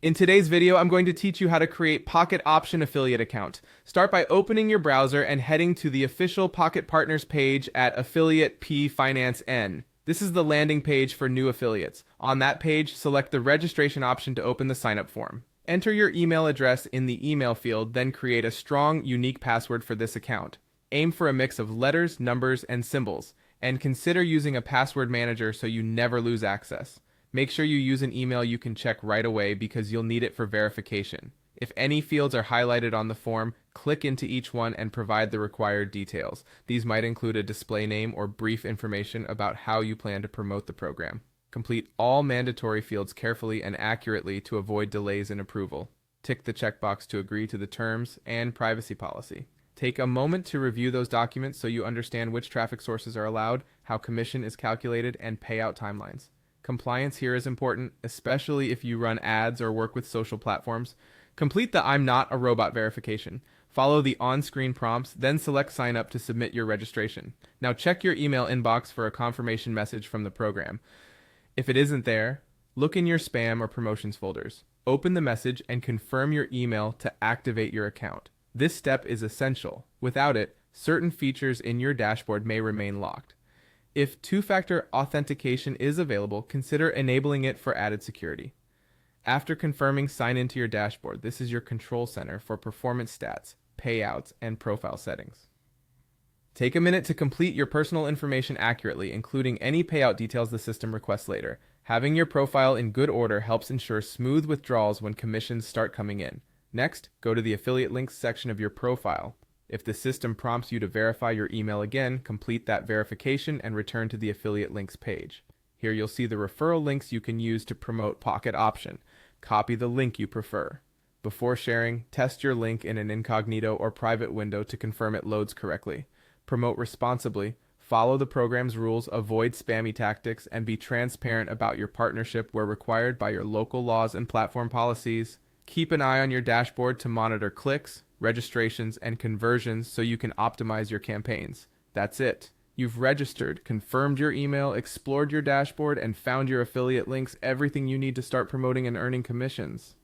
In today's video, I'm going to teach you how to create Pocket Option affiliate account. Start by opening your browser and heading to the official Pocket Partners page at Affiliate P Finance N. This is the landing page for new affiliates. On that page, select the registration option to open the sign-up form. Enter your email address in the email field, then create a strong, unique password for this account. Aim for a mix of letters, numbers, and symbols, and consider using a password manager so you never lose access. Make sure you use an email you can check right away because you'll need it for verification. If any fields are highlighted on the form, click into each one and provide the required details. These might include a display name or brief information about how you plan to promote the program. Complete all mandatory fields carefully and accurately to avoid delays in approval. Tick the checkbox to agree to the terms and privacy policy. Take a moment to review those documents so you understand which traffic sources are allowed, how commission is calculated, and payout timelines. Compliance here is important, especially if you run ads or work with social platforms. Complete the I'm not a robot verification. Follow the on-screen prompts, then select sign up to submit your registration. Now check your email inbox for a confirmation message from the program. If it isn't there, look in your spam or promotions folders. Open the message and confirm your email to activate your account. This step is essential. Without it, certain features in your dashboard may remain locked. If two-factor authentication is available, consider enabling it for added security. After confirming sign into your dashboard, this is your control center for performance stats, payouts, and profile settings. Take a minute to complete your personal information accurately, including any payout details the system requests later. Having your profile in good order helps ensure smooth withdrawals when commissions start coming in. Next, go to the affiliate links section of your profile. If the system prompts you to verify your email again, complete that verification and return to the affiliate links page. Here you'll see the referral links you can use to promote Pocket Option. Copy the link you prefer. Before sharing, test your link in an incognito or private window to confirm it loads correctly. Promote responsibly, follow the program's rules, avoid spammy tactics, and be transparent about your partnership where required by your local laws and platform policies. Keep an eye on your dashboard to monitor clicks, registrations, and conversions so you can optimize your campaigns. That's it. You've registered, confirmed your email, explored your dashboard, and found your affiliate links, everything you need to start promoting and earning commissions.